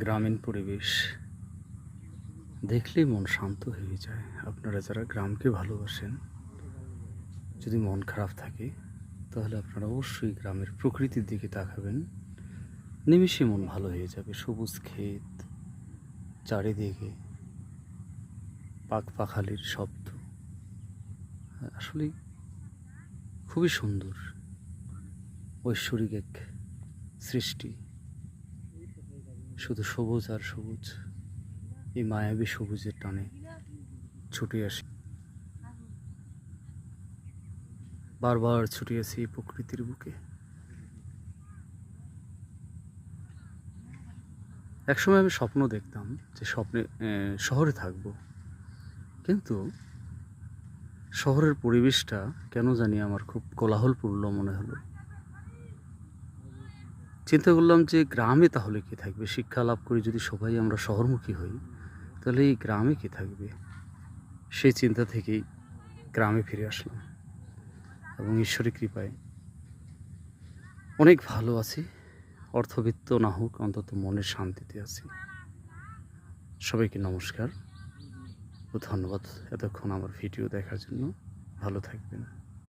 গ্রামীণ পরিবেশ দেখলেই মন শান্ত হয়ে যায়। আপনারা যারা গ্রামকে ভালোবাসেন, যদি মন খারাপ থাকে তাহলে আপনারা অবশ্যই গ্রামের প্রকৃতির দিকে তাকাবেন। নিমিষে মন ভালো হয়ে যাবে। সবুজ ক্ষেত, চারিদিকে পাখালির শব্দ, আসলে খুবই সুন্দর, ঐশ্বরিক এক সৃষ্টি। শুধু সবুজ আর সবুজ, এই মায়াবী সবুজের টানে ছুটে আসি, বারবার ছুটে আসি এই প্রকৃতির বুকে। একসময় আমি স্বপ্ন দেখতাম যে শহরে থাকব, কিন্তু শহরের পরিবেশটা কেন জানি আমার খুব কোলাহলপূর্ণ মনে হলো। চিন্তা করলাম যে গ্রামে তাহলে কে থাকবে? শিক্ষা লাভ করে যদি সবাই আমরা শহরমুখী হই, তাহলে এই গ্রামে কে থাকবে? সেই চিন্তা থেকেই গ্রামে ফিরে আসলাম এবং ঈশ্বরের কৃপায় অনেক ভালো আছি। অর্থবিত্ত না হোক, অন্তত মনের শান্তিতে আছি। সবাইকে নমস্কার ও ধন্যবাদ এতক্ষণ আমার ভিডিও দেখার জন্য। ভালো থাকবেন।